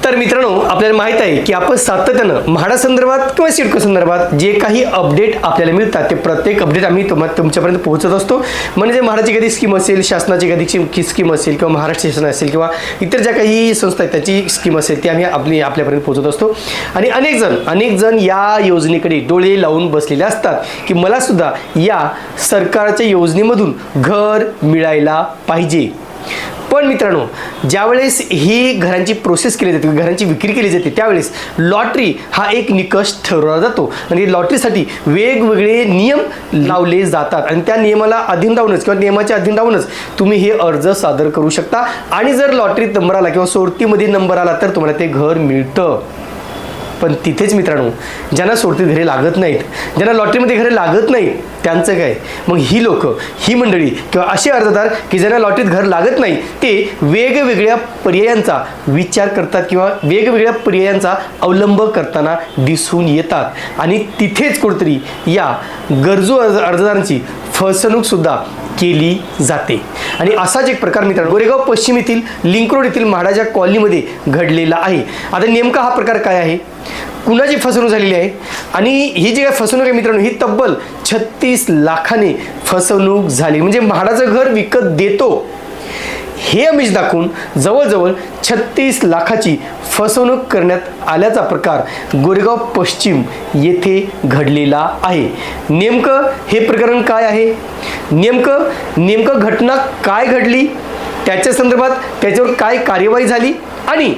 तर मित्रांनो, आपल्याला माहित आहे की आपण सातत्यानं म्हाडा संदर्भात किंवा सिडको संदर्भात जे काही अपडेट आपल्याला मिळतात ते प्रत्येक अपडेट आम्ही तुमच्यापर्यंत पोहोचत असतो. म्हणजे म्हाडाची एखादी स्कीम असेल, शासनाची एखादी स्कीम असेल किंवा महाराष्ट्र शासन असेल किंवा इतर ज्या काही संस्था आहेत त्याची स्कीम असेल ती आम्ही आपल्यापर्यंत पोहोचत असतो. आणि अनेक जण या योजनेकडे डोळे लावून बसलेले असतात की मला सुद्धा या सरकारच्या योजनेमधून घर मिळायला पाहिजे. पण मित्रांनो, ज्यावेळेस ही घरांची प्रोसेस केली जाते, घरांची विक्री केली जाते, त्यावेळेस लॉटरी हा एक निकष ठरवला जातो आणि लॉटरीसाठी वेगवेगळे नियम लावले जातात आणि त्या नियमाला अधीन राहूनच किंवा नियमाच्या अधीन राहूनच तुम्ही हे अर्ज सादर करू शकता. आणि जर लॉटरीत नंबर आला किंवा सोडतीमध्ये नंबर आला तर तुम्हाला ते घर मिळतं. पण तिथेच मित्रांनो, ज्यांना सोडतीत घरे लागत नाहीत, ज्यांना लॉटरीमध्ये घरे लागत नाहीत, त्यांचं काय? मग ही लोक, ही मंडळी किंवा असे अर्जदार की ज्यांना लॉटरीत घर लागत नाही, ते वेगवेगळ्या पर्यायांचा विचार करतात किंवा वेगवेगळ्या पर्यायांचा अवलंब करताना दिसून येतात. आणि तिथेच कुठेतरी या गरजू अर्जदारांची फसवणूक सुद्धा केली जाते. आणि असाच एक प्रकार मित्रांनो गोरेगाव पश्चिम येथील लिंक रोड येथील म्हाडाच्या कॉलनीमध्ये घडलेला आहे. आता नेमका हा प्रकार काय आहे, कुणाची फसवणूक झालेली आहे आणि ही जी काय फसवणूक आहे मित्रांनो, ही तब्बल 36 लाखाने फसवणूक झाली. म्हणजे म्हाडाचं घर विकत देतो हे आमिष दाखवून जवळजवळ 36 लाखाची फसवणूक करण्यात आल्याचा प्रकार गोरेगाव पश्चिम येथे घडलेला आहे. नेमकं हे प्रकरण काय आहे, नेमकं घटना काय घडली, त्याच्या संदर्भात त्याच्यावर काय कार्यवाही झाली आणि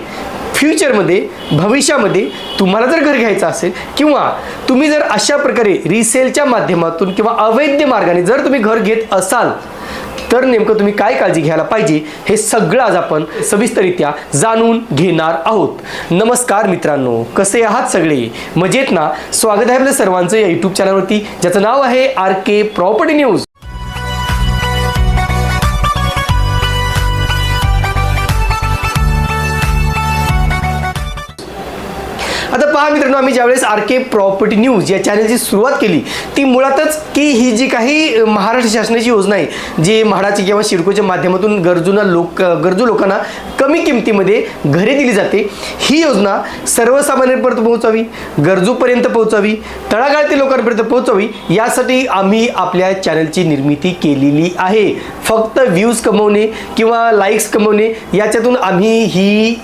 फ्युचरमध्ये भविष्यामध्ये तुम्हाला जर घर घ्यायचं असेल किंवा तुम्ही जर अशा प्रकारे रिसेलच्या माध्यमातून किंवा अवैध मार्गाने जर तुम्ही घर घेत असाल तर नेमकं तुम्ही काय काळजी घ्यायला पाहिजे हे सगळं आज आपण सविस्तररित्या जाणून घेणार आहोत. नमस्कार मित्रांनो, कसे आहात सगळे? मजेत ना? स्वागत आहे आपल्या सर्वांचं या यूट्यूब चॅनलवरती ज्याचं नाव आहे RK प्रॉपर्टी न्यूज. आता पहा मित्रांनो, आम्ही ज्यावेळेस RK प्रॉपर्टी न्यूज या चॅनलची सुरुवात केली ती मुळातच की ही जी काही महाराष्ट्र शासनाची योजना आहे जी म्हाडाची किंवा सिडकोच्या माध्यमातून गरजू लोकांना कमी किमतीमध्ये घरे दिली जाते, ही योजना सर्वसामान्यांपर्यंत पोहोचावी, गरजूपर्यंत पोहोचावी, तळागाळातील लोकांपर्यंत पोहोचावी यासाठी आम्ही आपल्या चॅनलची निर्मिती केलेली आहे. फक्त व्ह्यूज कमवणे किंवा लाईक्स कमवणे याच्यातून आम्ही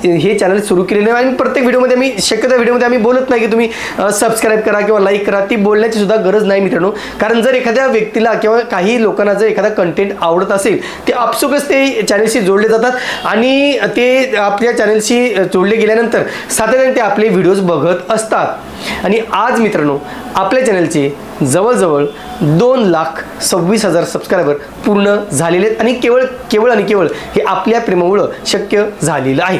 हे चॅनल सुरू केलेलं आहे. आणि प्रत्येक व्हिडिओमध्ये आम्ही शक्यतो व्हिडिओमध्ये आम्ही बोलत नाही की तुम्ही सबस्क्राईब करा किंवा लाईक करा, ती बोलण्याची सुद्धा गरज नाही मित्रांनो. कारण जर एखाद्या व्यक्तीला किंवा काही लोकांना जर एखादा कंटेंट आवडत असेल ते आपसुकच ते चॅनलशी जोडले जातात आणि ते आपल्या चॅनलशी जोडले गेल्यानंतर सातत्याने ते आपले व्हिडिओज बघत असतात. आणि आज मित्रांनो आपल्या चॅनलचे जवळजवळ 2,26,000 सबस्क्रायबर पूर्ण झालेले आहेत आणि केवळ हे आपल्या प्रेमामुळे शक्य झालेलं आहे.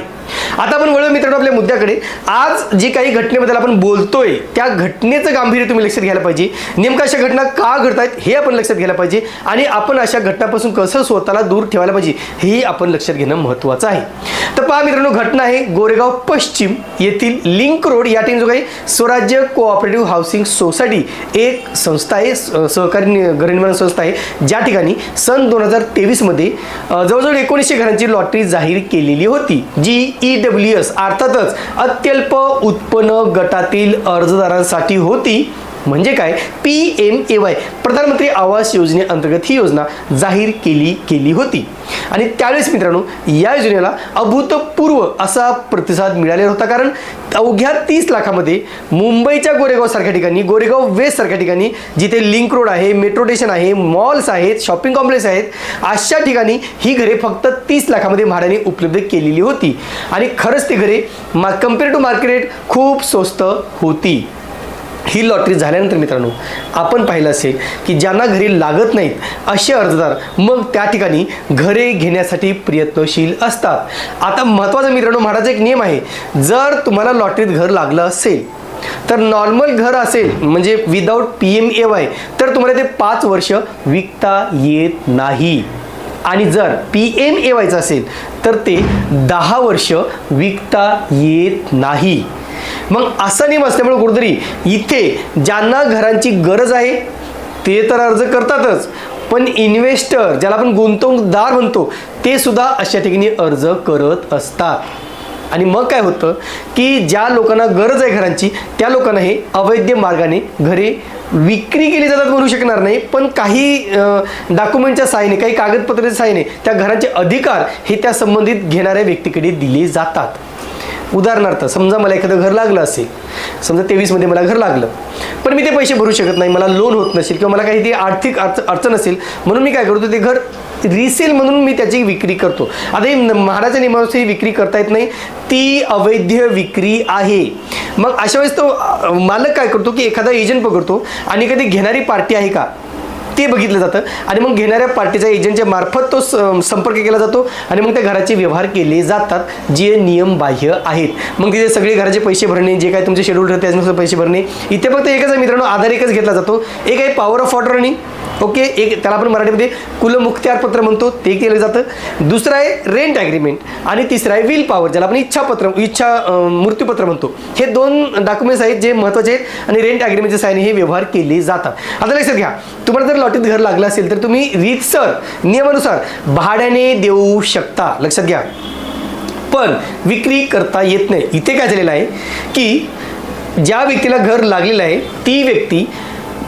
आता आपण वळू मित्रांनो आपल्या मुद्द्याकडे. आज जी काही घटनेबद्दल आपण बोलतोय त्या घटनेचं गांभीर्य तुम्ही लक्षात घ्यायला पाहिजे. नेमकं अशा घटना का घडतायत हे आपण लक्षात घ्यायला पाहिजे आणि आपण अशा घटनापासून कसं स्वतःला दूर ठेवायला पाहिजे हेही आपण लक्षात घेणं महत्त्वाचं आहे. तर पहा मित्रांनो, घटना आहे गोरेगाव पश्चिम येथील लिंक रोड या ठिकाणी जो काही स्वराज्य कोऑपरेटिव्ह हाऊसिंग सोसायटी एक संस्था आहे, सहकारी गृहनिर्माण संस्था आहे, ज्या ठिकाणी सन 2023 मध्ये जवळजवळ 1900 घरांची लॉटरी जाहीर केलेली होती, जी EWS अर्थातच अत्यल्प उत्पन्न गटातील अर्जदारांसाठी होती. म्हणजे काय, PMAY प्रधानमंत्री आवास योजनेअंतर्गत ही योजना जाहीर केली होती. आणि त्यावेळेस मित्रांनो या योजनेला अभूतपूर्व असा प्रतिसाद मिळालेला होता. कारण अवघ्या 30 लाखामध्ये मुंबईच्या गोरेगाव सारख्या ठिकाणी, गोरेगाव वेस्ट सारख्या ठिकाणी जिथे लिंक रोड आहे, मेट्रो स्टेशन आहे, मॉल्स आहेत, शॉपिंग कॉम्प्लेक्स आहेत, अशा ठिकाणी ही घरे फक्त 30 लाखामध्ये भाड्याने उपलब्ध केलेली होती. आणि खरंच ती घरे कम्पेअर टू मार्केट रेट खूप स्वस्त होती. ही लॉटरी झाल्यानंतर मित्रांनो आपण पाहिलं असेल की ज्यांना घरी लागत नाहीत असे अर्जदार मग त्या ठिकाणी घरे घेण्यासाठी प्रयत्नशील असतात. आता महत्त्वाचं मित्रांनो, म्हाडाचा एक नियम आहे, जर तुम्हाला लॉटरीत घर लागलं असेल तर नॉर्मल घर असेल म्हणजे विदाऊट PMAY तर तुम्हाला ते 5 वर्ष विकता येत नाही. आणि जर PMAYचं असेल तर ते 10 वर्ष विकता येत नाही. मग असा नियम असल्यामुळे कुठेतरी इथे ज्यांना घरांची गरज आहे ते तर अर्ज करतातच, पण इन्व्हेस्टर ज्याला आपण गुंतवणूकदार म्हणतो ते सुद्धा अशा ठिकाणी अर्ज करत असतात. आणि मग काय होतं की ज्या लोकांना गरज आहे घरांची त्या लोकांना हे अवैध मार्गाने घरे विक्री केली जातात म्हणू शकणार नाही, पण काही डॉक्युमेंटच्या साहाय्याने, काही कागदपत्राच्या साहाय्याने त्या घरांचे अधिकार हे त्या संबंधित घेणाऱ्या व्यक्तीकडे दिले जातात. उदाहरणार्थ समजा मला एखादं घर लागलं असेल, समजा 23मध्ये मला घर लागलं, पण मी ते पैसे भरू शकत नाही, मला लोन होत नसेल किंवा मला काही ती आर्थिक अडचण असेल, म्हणून मी काय करतो, ते घर रिसेल म्हणून मी त्याची विक्री करतो. आता ही महाराजा नियमानुसार ही विक्री करता येत नाही, ती अवैध विक्री आहे. मग अशा वेळेस तो मालक काय करतो की एखादा एजंट पकडतो आणि कधी घेणारी पार्टी आहे का ते बघितलं जातं आणि मग घेणाऱ्या पार्टीच्या एजंटच्या मार्फत तो संपर्क केला जातो आणि मग त्या घराचे व्यवहार केले जातात जे नियमबाह्य आहेत. मग तिथे सगळे घराचे पैसे भरणे, जे काय तुमचे शेड्यूल ठरते त्याच्यानुसार पैसे भरणे. इथे फक्त एकच आहे मित्रांनो, आधार एकच घेतला जातो. एक आहे पॉवर ऑफ अटॉर्नी, ओके, एक त्याला आपण मराठीमध्ये कुलमुखत्यार पत्र म्हणतो, ते केलं जातं. दुसरं आहे रेंट ॲग्रीमेंट आणि तिसरं आहे विल पॉवर, ज्याला आपण मृत्यूपत्र म्हणतो. हे 2 डॉक्युमेंट्स आहेत जे महत्त्वाचे आहेत आणि रेंट ॲग्रीमेंटच्या साहाय्याने हे व्यवहार केले जातात. आता लक्षात घ्या, तुम्हाला जर लॉटीत घर लागलं असेल तर तुम्ही रीतसर नियमानुसार भाड्याने देऊ शकता, लक्षात घ्या, पण विक्री करता येत नाही. इथे काय झालेलं आहे की ज्या व्यक्तीला घर लागलेलं आहे ती व्यक्ती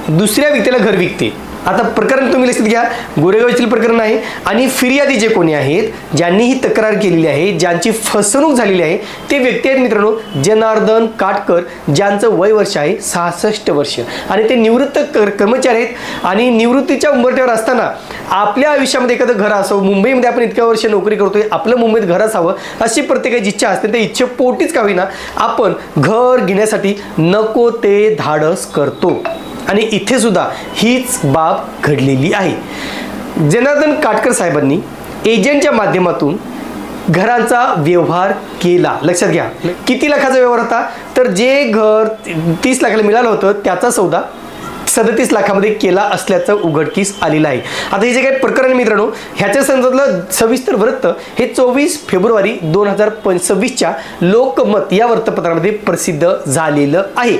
दुसऱ्या व्यक्तीला घर विकते. आता प्रकरण तुम्ही लक्षात घ्या, गोरेगाव येथील प्रकरण आहे आणि फिर्यादी जे कोणी आहेत, ज्यांनी ही तक्रार केलेली आहे, ज्यांची फसवणूक झालेली आहे, ते व्यक्ती आहेत मित्रांनो जनार्दन काटकर, ज्यांचं वय वर्ष आहे 66 वर्ष आणि ते निवृत्त कर्मचारी आहेत आणि निवृत्तीच्या उंबरठ्यावर असताना आपल्या आयुष्यामध्ये एखादं घर असावं, मुंबईमध्ये आपण इतक्या वर्ष नोकरी करतोय, आपलं मुंबईत घर असावं अशी प्रत्येकाची इच्छा असते. त्या इच्छेपोटीच का होईना आपण घर घेण्यासाठी नको ते धाडस करतो आणि इथे सुद्धा हीच बाब घडलेली आहे. जनार्दन काटकर साहेबांनी एजंटच्या माध्यमातून घरांचा व्यवहार केला. लक्षात घ्या, किती लाखाचा व्यवहार होता, तर जे घर 30 लाखाला मिळालं होतं त्याचा सौदा 37 लाखामध्ये केला असल्याचं उघडकीस आलेलं आहे. आता हे जे काही प्रकरण मित्रांनो, ह्याच्या संदर्भातलं सविस्तर वृत्त हे 24 फेब्रुवारी 2026च्या लोकमत या वृत्तपत्रामध्ये प्रसिद्ध झालेलं आहे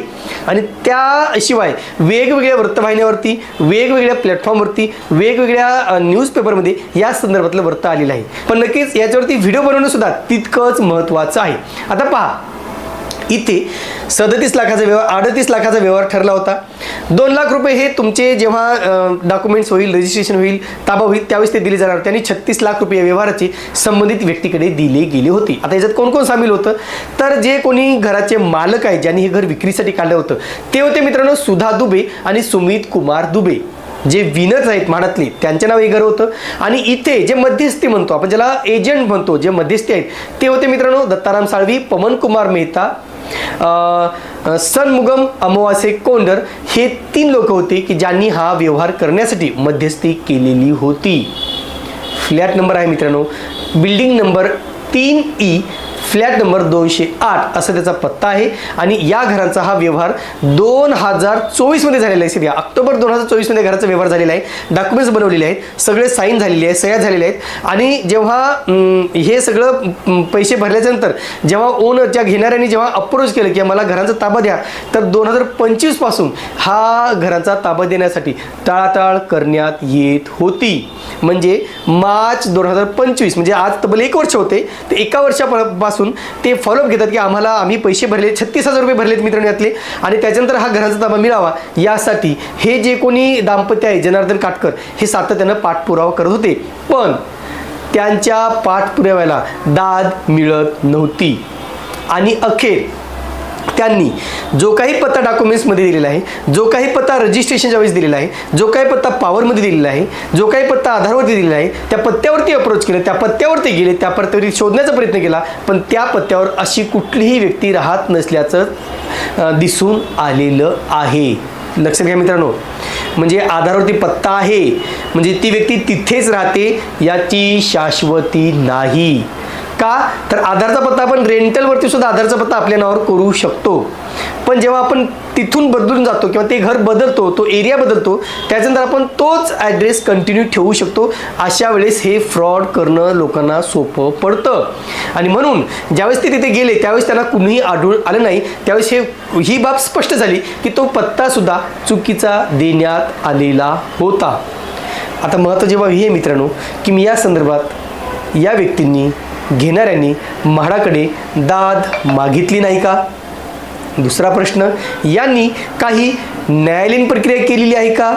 आणि त्याशिवाय वेगवेगळ्या वृत्तवाहिन्यावरती, वेगवेगळ्या प्लॅटफॉर्मवरती, वेगवेगळ्या न्यूजपेपरमध्ये या संदर्भातलं वृत्त आलेलं आहे. पण नक्कीच याच्यावरती व्हिडिओ बनवणं सुद्धा तितकंच महत्त्वाचं आहे. आता पहा, इथे 37 लाखाचा व्यवहार, 38 लाखाचा व्यवहार ठरला होता. 2 लाख रुपये हे तुमचे जेव्हा डॉक्युमेंट्स होईल, रजिस्ट्रेशन होईल, ताबा होईल त्यावेळेस ते दिले जाणार. त्यांनी 36 लाख रुपये व्यवहाराचे संबंधित व्यक्तीकडे दिले गेले होते. आता याच्यात कोण कोण सामील होतं, तर जे कोणी घराचे मालक आहेत, ज्यांनी हे घर विक्रीसाठी काढलं होतं ते होते मित्रांनो सुधा दुबे आणि सुमित कुमार दुबे, जे विनर्स आहेत म्हाडातले, त्यांच्या नाव हे घर होतं. आणि इथे जे मध्यस्थी म्हणतो आपण, ज्याला एजंट म्हणतो, जे मध्यस्थी आहेत ते होते मित्रांनो दत्ताराम साळवी, पवन कुमार मेहता, सनमुगम अमावासे कोंडर, हे 3 लोक होते की ज्यांनी हा व्यवहार करण्यासाठी मध्यस्थी केलेली होती. फ्लॅट नंबर आहे मित्रांनो building number 3E, flat number 208 असा त्याचा पत्ता आहे आणि या घरांचा हा व्यवहार 2024मध्ये झालेला आहे. ऑक्टोबर 2024मध्ये घराचा व्यवहार झालेला आहे. डॉक्युमेंट्स बनवलेले आहेत, सगळे साईन झालेले आहेत, सह्या झालेल्या आहेत आणि जेव्हा हे सगळं पैसे भरल्याच्यानंतर जेव्हा ओनरच्या घेणाऱ्यांनी जेव्हा अप्रोच केलं की मला घरांचा ताबा द्या, तर 2025 पासून हा घरांचा ताबा देण्यासाठी टाळाटाळ करण्यात येत होती. म्हणजे मार्च 2025 म्हणजे आज तब्बल 1 वर्ष होते, तर 1 वर्षापासून ते फॉलोअप घेतात की आम्ही पैसे भरले, 36,000 रुपये भरलेत मित्रांनो यातले, आणि त्याच्यानंतर हा घराचा ताबा मिळावा यासाठी हे जे कोणी दाम्पत्य आहे जनार्दन काटकर हे सातत्यानं पाठपुरावा करत होते. पण त्यांच्या पाठपुराव्याला दाद मिळत नव्हती आणि अखेर त्यांनी जो काही पत्ता डॉक्युमेंट्समध्ये दिलेला आहे, जो काही पत्ता रजिस्ट्रेशनच्या वेळेस दिलेला आहे, जो काही पत्ता पॉवरमध्ये दिलेला आहे, जो काही पत्ता आधारवरती दिलेला आहे, त्या पत्त्यावरती अप्रोच केलं, त्या पत्त्यावरती गेले, त्या पत्त्यावरती शोधण्याचा प्रयत्न केला, पण त्या पत्त्यावर अशी कुठलीही व्यक्ती राहत नसल्याचं दिसून आलेलं आहे. लक्षात घ्या मित्रांनो, म्हणजे आधारावरती पत्ता आहे म्हणजे ती व्यक्ती तिथेच राहते याची शाश्वती नाही. का, तर आधारचा पत्ता आपण रेंटलवरती सुद्धा आधारचा पत्ता आपल्या नावावर करू शकतो, पण जेव्हा आपण तिथून बदलून जातो किंवा ते घर बदलतो, तो एरिया बदलतो, त्याच्यानंतर आपण तोच ॲड्रेस कंटिन्यू ठेवू शकतो. अशा वेळेस हे फ्रॉड करणं लोकांना सोपं पडतं आणि म्हणून ज्यावेळेस ते तिथे गेले त्यावेळेस त्यांना कुणीही आढळून आलं नाही, त्यावेळेस ही बाब स्पष्ट झाली की तो पत्तासुद्धा चुकीचा देण्यात आलेला होता. आता महत्त्वाची बाब ही आहे मित्रांनो की मी या संदर्भात या व्यक्तींनी घेणाऱ्यांनी म्हाडाकडे दाद मागितली नाही का? दुसरा प्रश्न, यांनी काही न्यायालयीन प्रक्रिया केलेली आहे का?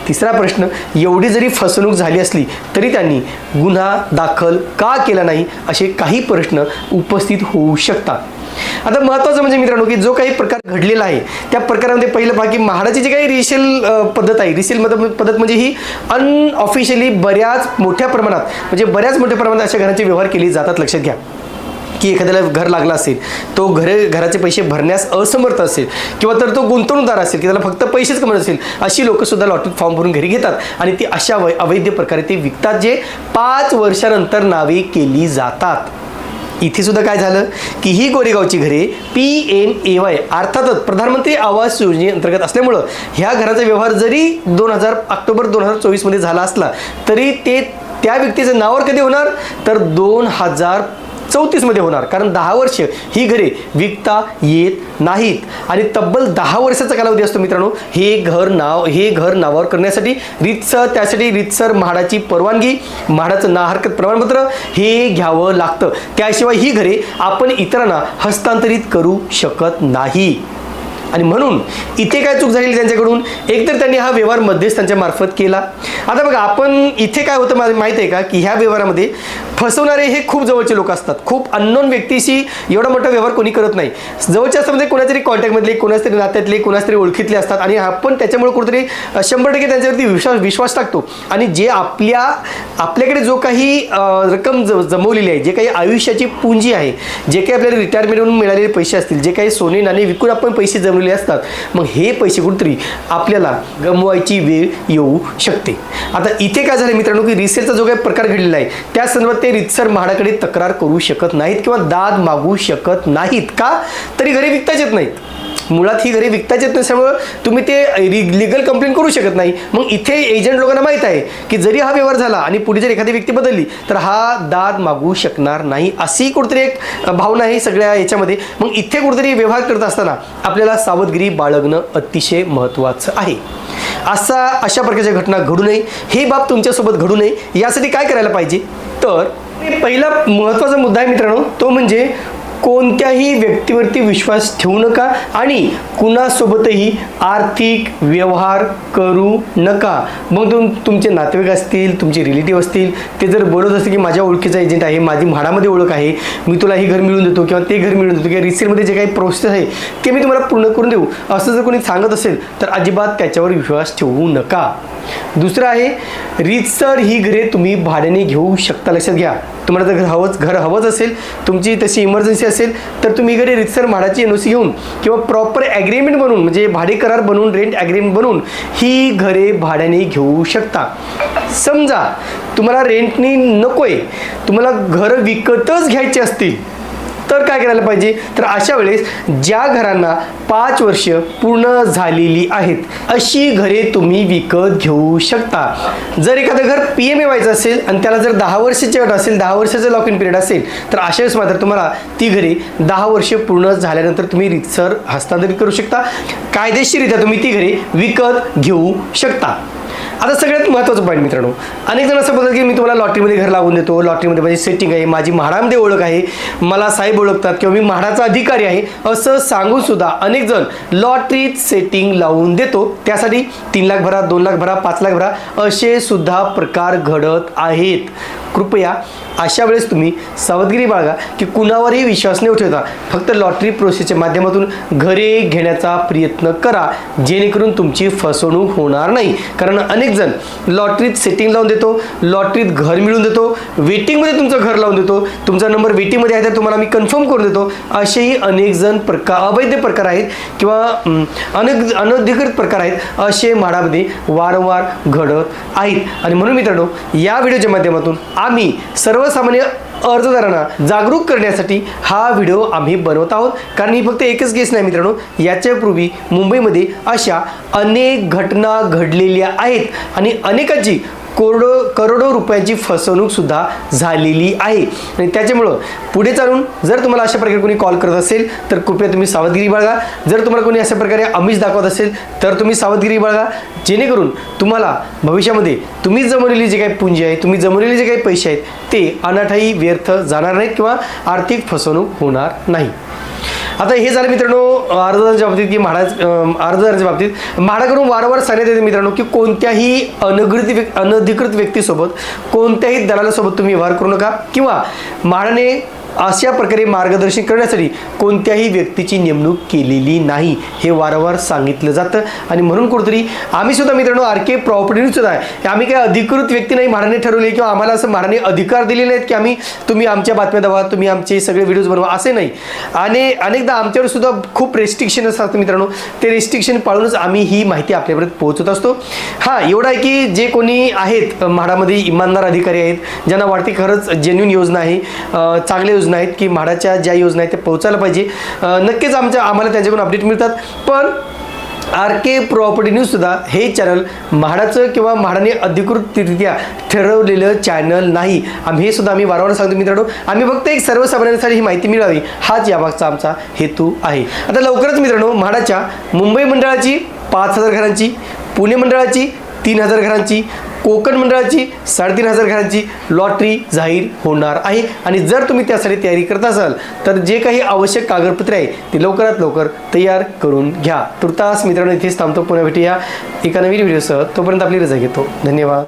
तिसरा प्रश्न, एवढी जरी फसवणूक झाली असली तरी त्यांनी गुन्हा दाखल का केला नाही? असे काही प्रश्न उपस्थित होऊ शकतात। आता महत्त्वाचं म्हणजे मित्रांनो की जो काही प्रकार घडलेला आहे त्या प्रकारामध्ये पहिलं पहा की म्हाडाची जी काही रिसेल पद्धत आहे, रिसेल पद्धत म्हणजे ही अनऑफिशियली बऱ्याच मोठ्या प्रमाणात अशा घरांचे व्यवहार केले जातात। लक्षात घ्या की एखाद्याला घर लागला असेल, तो घराचे पैसे भरण्यास असमर्थ असेल किंवा तर तो गुंतवणूकदार असेल की त्याला फक्त पैसेच कमवत असेल, अशी लोकंसुद्धा लॉटरीत फॉर्म भरून घरी घेतात आणि ती अशा अवैध प्रकारे ते विकतात, जे 5 वर्षानंतर नावे केली जातात। इथे सुद्धा काय झालं की ही गोरेगावची घरे PMAY अर्थातच प्रधानमंत्री आवास योजनेअंतर्गत असल्यामुळं ह्या घराचा व्यवहार जरी ऑक्टोबर 2024 मध्ये झाला असला तरी ते त्या व्यक्तीच्या नावावर कधी होणार तर 2034 मध्ये होणार, कारण 10 वर्ष ही घरे विकता येत नाहीत आणि तब्बल 10 वर्षाचा कालावधी असतो मित्रांनो हे घर नावावर करण्यासाठी। त्यासाठी रीतसर म्हाडाची परवानगी, म्हाडाचं ना हरकत प्रमाणपत्र हे घ्यावं लागतं, त्याशिवाय ही घरे आपण इतरांना हस्तांतरित करू शकत नाही। आणि म्हणून इथे काय चूक झालेली त्यांच्याकडून, एकतर त्यांनी हा व्यवहार मध्यस्थांच्या मार्फत केला। आता बघा आपण इथे काय होतं माहिती आहे का की ह्या व्यवहारामध्ये फसवणारे हे खूप जवळचे लोक असतात, खूप अननोन व्यक्तीशी एवढा मोठा व्यवहार कोणी करत नाही। जवळच्या असतात कोणातरी कॉन्टॅक्टमधले, कोणाच तरी नात्यातले, कोणाच तरी ओळखीतले असतात आणि आपण त्याच्यामुळे कुठेतरी 100% त्यांच्यावरती विश्वास टाकतो आणि जे आपल्याकडे जो काही रक्कम जमवलेली आहे, जे काही आयुष्याची पुंजी आहे, जे काही आपल्याला रिटायरमेंटवरून मिळालेले पैसे असतील, जे काही सोने नाणे विकून आपण पैसे जमवले असतात, मग हे पैसे कुठेतरी आपल्याला गमवायची वेळ येऊ शकते। आता इथे काय झालं मित्रांनो की रिसेलचा जो काही प्रकार घडलेला आहे त्या संदर्भात ते रीतसर म्हाडाकडे तक्रार करू शकत नाहीत किंवा दाद मागू शकत नाहीत का, तरी घरे विकताच येत नाहीत। मुळात ही घरे विकताच येत नसल्यामुळं तुम्ही ते लिगल कंप्लेंट करू शकत नाही। मग इथे एजंट लोकांना माहीत आहे की जरी हा व्यवहार झाला आणि पुढे जर एखादी व्यक्ती बदलली तर हा दाद मागू शकणार नाही, अशी कुठेतरी एक भावना आहे सगळ्या याच्यामध्ये। मग इथे कुठेतरी व्यवहार करत असताना आपल्याला सावधगिरी बाळगणं अतिशय महत्त्वाचं आहे। अशा प्रकारच्या घटना घडू नये, ही बाब तुमच्यासोबत घडू नये यासाठी काय करायला पाहिजे तर पहिला महत्त्वाचा मुद्दा आहे मित्रांनो, तो म्हणजे कोणत्याही व्यक्तीवरती विश्वास ठेवू नका आणि कुणासोबतही आर्थिक व्यवहार करू नका। मग तुमचे नातेवाईक असतील, तुमचे रिलेटिव्ह असतील, ते जर बोलत असतील की माझ्या ओळखीचा एजंट आहे, माझी म्हाडामध्ये ओळख आहे, मी तुला ही घर मिळवून देतो किंवा ते घर मिळवून देतो किंवा रिसेलमध्ये जे काही प्रोसेस आहे ते मी तुम्हाला पूर्ण करून देऊ, असं जर कोणी सांगत असेल तर अजिबात त्याच्यावर विश्वास ठेवू नका। दुसरं आहे रीतसर ही घरे तुम्ही भाड्याने घेऊ शकता। लक्षात घ्या, तुम्हाला जर घर हवंच असेल, तुमची तशी इमर्जन्सी असेल तर तुम्ही घरी रीतसर म्हाडाची NOC घेऊन किंवा प्रॉपर ॲग्रीमेंट बनवून म्हणजे भाडे करार बनवून, रेंट ॲग्रीमेंट बनवून ही घरे भाड्याने घेऊ शकता। समजा तुम्हाला रेंटनी नकोय, तुम्हाला घर विकतच घ्यायचे असतील तर काय करायला पाहिजे तर अशा वेळेस ज्या घरांना 5 वर्ष पूर्ण झालेली आहेत अशी घरे तुम्ही विकत घेऊ शकता। जर एखादं घर PMAYचं असेल आणि त्याला जर 10 वर्षाची अट असेल, 10 वर्षाचं लॉक इन पिरियड असेल तर अशा वेळेस मात्र तुम्हाला ती घरे 10 वर्ष पूर्ण झाल्यानंतर तुम्ही रीतसर हस्तांतरित करू शकता, कायदेशीररित्या तुम्ही ती घरे विकत घेऊ शकता। आता सगळ्यात महत्त्वाचं पॉईंट मित्रांनो, अनेक जण असं बोलतात की मी तुम्हाला लॉटरीमध्ये घर लावून देतो, लॉटरीमध्ये माझी सेटिंग आहे, माझी म्हाडामध्ये ओळख आहे, मला साहेब ओळखतात किंवा मी म्हाडाचा अधिकारी आहे असं सांगून सुद्धा अनेक जण लॉटरीत सेटिंग लावून देतो, त्यासाठी 3 लाख भरा, 2 लाख भरा, 5 लाख भरा असे सुद्धा प्रकार घडत आहेत। कृपया अशा वेळेस तुम्ही सावधगिरी बाळगा की कुणावरही विश्वास न ठेवता फक्त लॉटरी प्रोसेसच्या माध्यमातून घरे घेण्याचा प्रयत्न करा, जेणेकरून तुमची फसवणूक होणार नाही। कारण अनेक जण लॉटरीत सेटिंग लावून देतो, लॉटरीत घर मिळवून देतो, वेटिंगमध्ये तुमचं घर लावून देतो, तुमचा नंबर वेटिंगमध्ये आहे तर तुम्हाला मी कन्फर्म करून देतो, असेही अनेक जण अवैध प्रकार आहेत किंवा अनधिकृत प्रकार आहेत, असे म्हाडामध्ये वारंवार घडत आहेत। आणि म्हणून मित्रांनो या व्हिडिओच्या माध्यमातून आम्ही सर्वसामान्य अर्जदारांना जागरूक करण्यासाठी हा व्हिडिओ आम्ही बनवत आहोत, कारण ही फक्त एकच केस नाही मित्रांनो, याच्यापूर्वी मुंबईमध्ये अशा अनेक घटना घडलेल्या आहेत आणि अनेकांची करोडो रुपयांची फसवणूक सुद्धा झालेली आहे. आणि त्याच्यामुळं पुढे चालून जर तुम्हाला अशा प्रकारे कोणी कॉल करत असेल तर कृपया तुम्ही सावधगिरी बाळगा. जर तुम्हाला कोणी अशा प्रकारे आमिष दाखवत असेल तर तुम्ही सावधगिरी बाळगा, जेणेकरून तुम्हाला भविष्यामध्ये तुम्ही जमवलेली जे काही पुंजी आहे, तुम्ही जमवलेले जे काही पैसे आहेत ते अनाठाई व्यर्थ जाणार नाहीत किंवा आर्थिक फसवणूक होणार नाही. आता हे झालं मित्रांनो अर्जदारांच्या बाबतीत की अर्जदारांच्या बाबतीत म्हाडाकडून वारंवार सांगण्यात येते मित्रांनो की कोणत्याही अनधिकृत व्यक्तीसोबत, कोणत्याही दलालासोबत तुम्ही व्यवहार करू नका किंवा म्हाडाने अशा प्रकारे मार्गदर्शन करण्यासाठी कोणत्याही व्यक्तीची नेमणूक केलेली नाही हे वारंवार सांगितलं जातं. आणि म्हणून कुठेतरी आम्ही सुद्धा मित्रांनो आरके प्रॉपर्टी न्यूज सुद्धा आहे, आम्ही काही अधिकृत व्यक्ती नाही म्हाडाने ठरवले किंवा आम्हाला असं म्हाडाने अधिकार दिलेले आहेत की तुम्ही आमच्या बातम्या दावा, तुम्ही आमचे सगळे व्हिडिओज बनवा, असे नाही. आणि अनेकदा आमच्यावर सुद्धा खूप रेस्ट्रिक्शन असतात मित्रांनो, ते रेस्ट्रिक्शन पाळूनच आम्ही ही माहिती आपल्यापर्यंत पोहोचत असतो. हां, एवढं आहे की जे कोणी आहेत म्हाडामध्ये इमानदार अधिकारी आहेत, ज्यांना वाटते खरंच जेन्युइन योजना आहे, चांगल्या योजना आहेत की म्हाडाच्या ज्या योजना आहेत त्या पोहोचायला पाहिजे, नक्कीच आम्हाला त्याच्याकडून अपडेट मिळतात. पण आरके प्रॉपर्टी न्यूज सुद्धा हे चॅनल म्हाडाचं किंवा म्हाडाने अधिकृतरित्या ठरवलेलं चॅनल नाही. हे सुद्धा आम्ही वारंवार सांगतो मित्रांनो, आम्ही फक्त एक सर्वसामान्यांसाठी ही माहिती मिळावी हाच यामागचा आमचा हेतू आहे. आता लवकरच मित्रांनो म्हाडाच्या मुंबई मंडळाची 5,000 घरांची, पुणे मंडळाची 3,000 घरांची, कोकण मंडळाची 3,500 घरांची लॉटरी जाहीर होणार आहे. आणि जर तुम्ही त्यासाठी तयारी करत असाल तर जे काही आवश्यक कागदपत्रे आहे ती लवकरात लवकर तयार करून घ्या. तुर्तास मित्रांनो इथेच थांबतो, पुन्हा भेटूया एका नवीन व्हिडिओसह. तोपर्यंत आपली रजा घेतो. धन्यवाद.